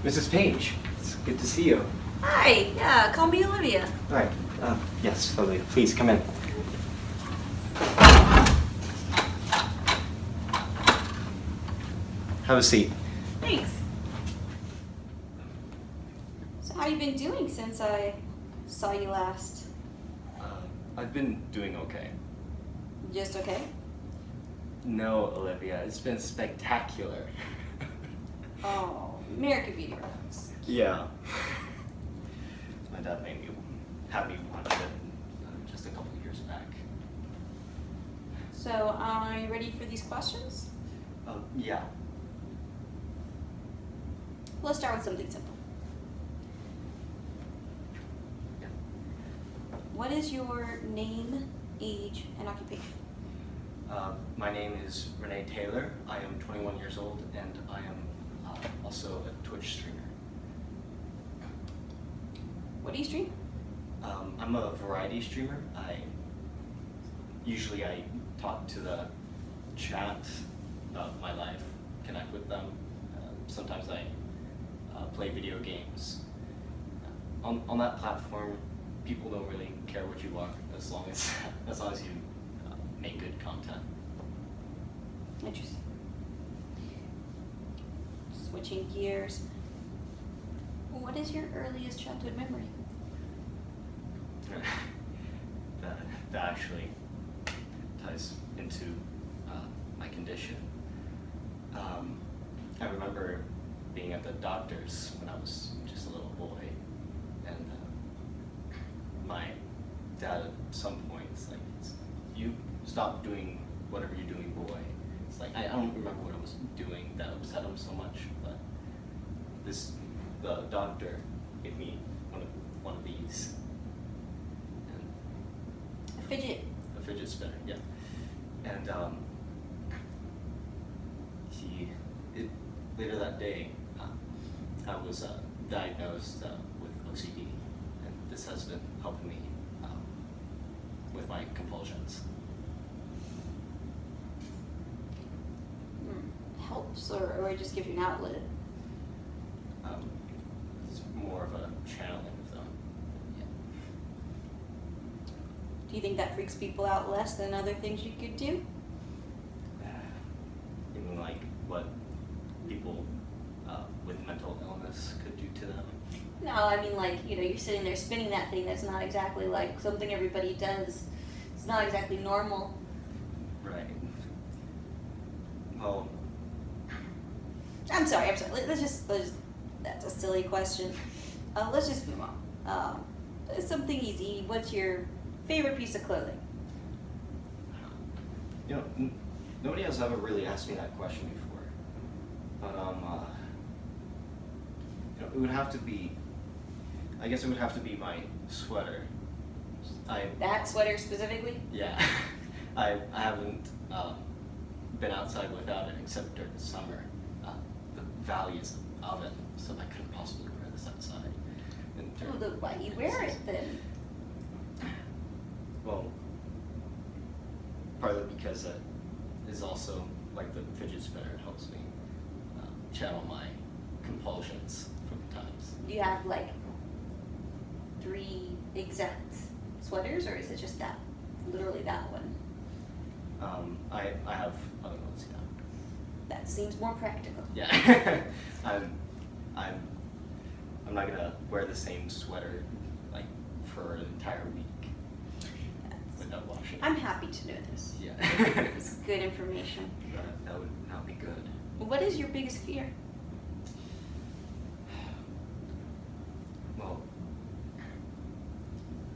Mrs. Page, it's good to see you. Hi, yeah, call me Olivia. All right, yes, Olivia, please come in. Have a seat. Thanks. So how you been doing since I saw you last? I've been doing okay. Just okay? No, Olivia, it's been spectacular. Oh, American Beauty reference. Yeah. My dad had me watch it just a couple of years back. So, are you ready for these questions? Yeah. Let's start with something simple. Yeah. What is your name, age, and occupation? My name is Rene Taylor. I am 21 years old, and I am also a Twitch streamer. What do you stream? I'm a variety streamer. Usually I talk to the chat about my life, connect with them. Sometimes I play video games. On that platform, people don't really care what you are as long as you make good content. Interesting. Switching gears. What is your earliest childhood memory? that actually ties into my condition. I remember being at the doctor's when I was just a little boy, and my dad at some point is like, "You stop doing whatever you're doing, boy." It's like I don't remember what I was doing that upset him so much, but the doctor gave me one of these. A fidget. A fidget spinner, yeah. And later that day, I was diagnosed with OCD, and this has been helping me with my compulsions. Helps, or it just gives you an outlet? It's more of a channeling of them. Yeah. Do you think that freaks people out less than other things you could do? You mean like what people with mental illness could do to them? No, I mean like, you're sitting there spinning that thing that's not exactly like something everybody does. It's not exactly normal. Right. Well, I'm sorry. Let's just that's a silly question. Let's just move on. Something easy. What's your favorite piece of clothing? Nobody has ever really asked me that question before. But it would have to be. I guess it would have to be my sweater. That sweater specifically? Yeah. I haven't been outside without it except during the summer. The valley is an oven, so I couldn't possibly wear this outside. Well, why do you wear it then? Well, partly because it is also like the fidget spinner. It helps me channel my compulsions from times. Do you have like 3 exact sweaters, or is it just that, literally that one? I have other ones, yeah. That seems more practical. Yeah. I'm not gonna wear the same sweater like for an entire week without washing. I'm happy to know this. Yeah. It's good information. That would not be good. What is your biggest fear? Well,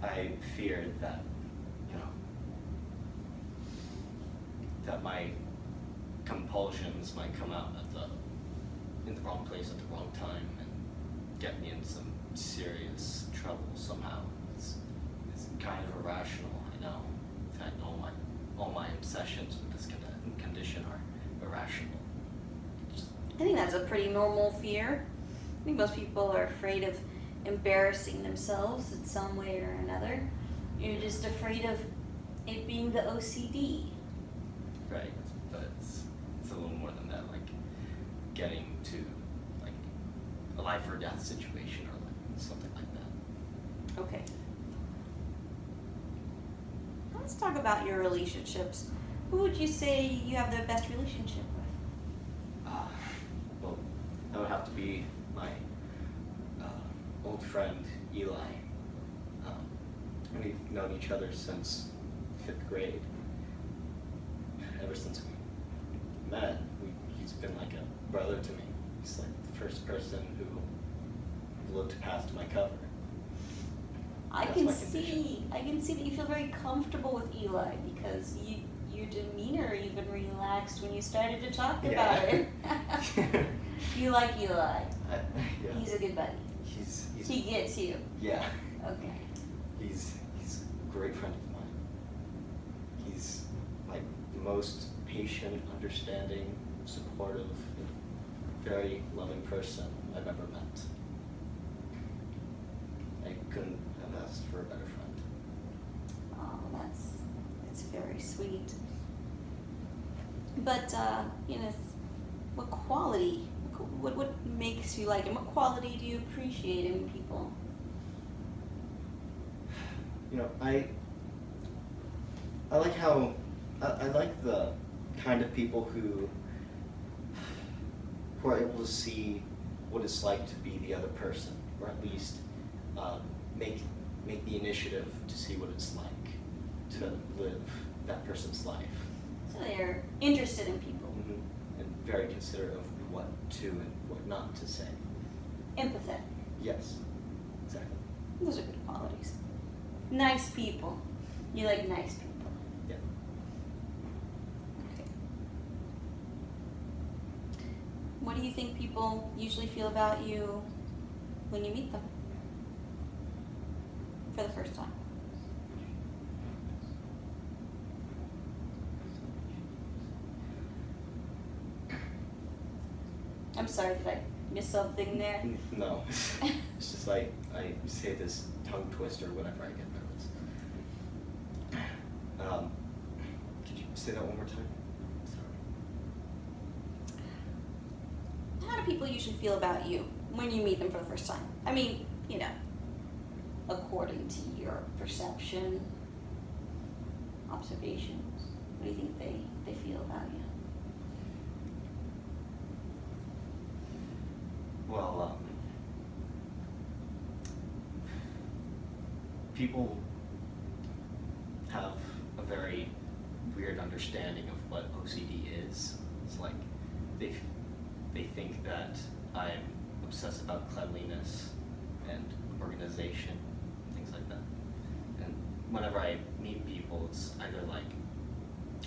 I feared that, that my compulsions might come out in the wrong place at the wrong time and get me in some serious trouble somehow. It's kind of irrational, I know. In fact, all my obsessions with this condition are irrational. I think that's a pretty normal fear. I think most people are afraid of embarrassing themselves in some way or another. You're just afraid of it being the OCD. Right, but it's a little more than that, like getting to like a life or death situation or like something like that. Okay. Let's talk about your relationships. Who would you say you have the best relationship with? Well, that would have to be my old friend Eli. We've known each other since 5th grade. Ever since we met, he's been like a brother to me. He's like the first person who looked past my cover. I That's can my condition. see that you feel very comfortable with Eli because your demeanor even relaxed when you started to talk about it. You like Eli. Yeah. He's a good buddy. He gets you. Yeah. Okay. He's a great friend of mine. He's like the most patient, understanding, supportive, very loving person I've ever met. I couldn't have asked for a better friend. Oh, that's very sweet. But what quality? What makes you like him? What quality do you appreciate in people? I like how I like the kind of people who are able to see what it's like to be the other person, or at least make the initiative to see what it's like to live that person's life. So they're interested in people. And very considerate of what to and what not to say. Empathetic. Yes, exactly. Those are good qualities. Nice people. You like nice people. Yeah. Okay. What do you think people usually feel about you when you meet them for the first time? I'm sorry, did I miss something there? No, it's just like I say this tongue twister whenever I get nervous. Could you say that one more time? Sorry. How do people usually feel about you when you meet them for the first time? I mean, according to your perception, observations, what do you think they feel about you? Well, people have a very weird understanding of what OCD is. It's like they think that I'm obsessed about cleanliness and organization, things like that. And whenever I meet people, it's either like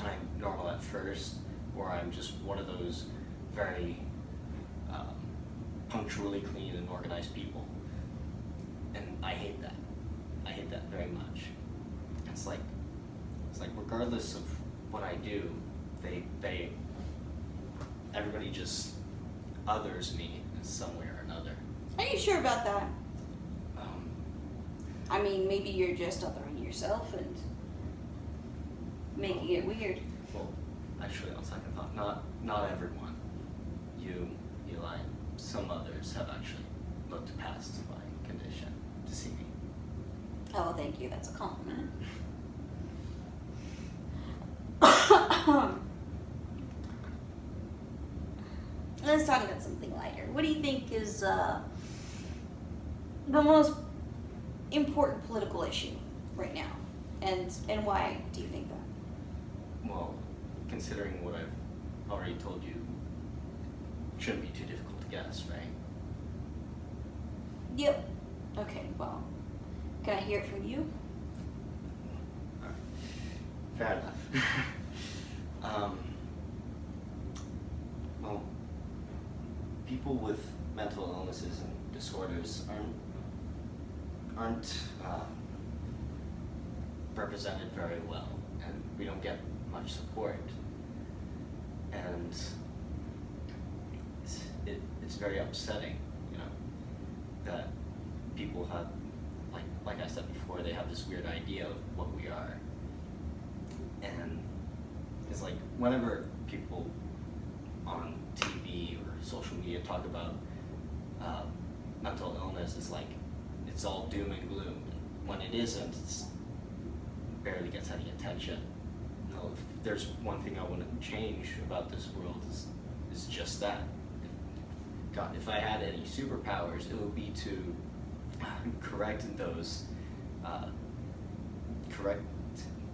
I'm normal at first, or I'm just one of those very punctually clean and organized people. And I hate that. I hate that very much. It's like regardless of what I do, everybody just others me in some way or another. Are you sure about that? I mean, maybe you're just othering yourself and making it weird. Well, actually, on second thought, not everyone. You, Eli, some others have actually looked past my condition to see me. Oh, thank you. That's a compliment. Let's talk about something lighter. What do you think is the most important political issue right now, and why do you think that? Well, considering what I've already told you, it shouldn't be too difficult to guess, right? Yep. Okay. Well, can I hear it from you? All right. Fair enough. Well, people with mental illnesses and disorders aren't represented very well, and we don't get much support. And it's very upsetting, that people have, like I said before, they have this weird idea of what we are. And it's like whenever people on TV or social media talk about mental illness is like it's all doom and gloom. And when it isn't, it's barely gets any attention. You know, if there's one thing I want to change about this world is just that. God, if I had any superpowers, it would be to correct those, correct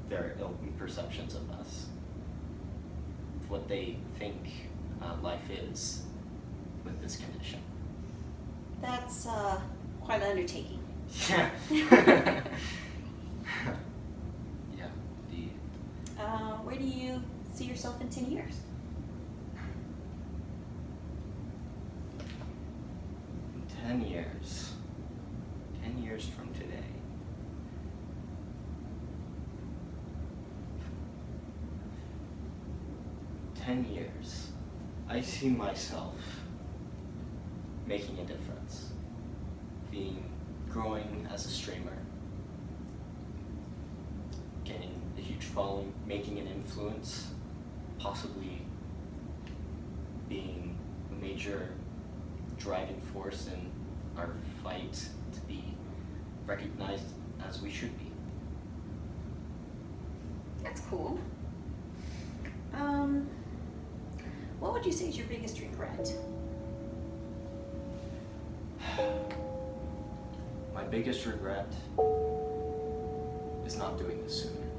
their ill perceptions of us, what they think life is with this condition. That's quite an undertaking. Yeah. Yeah. Where do you see yourself in 10 years? In 10 years. 10 years from today. I see myself making a difference, growing as a streamer, gaining a huge following, making an influence, possibly being a major driving force in our fight to be recognized as we should be. That's cool. What would you say is your biggest regret? My biggest regret is not doing this sooner.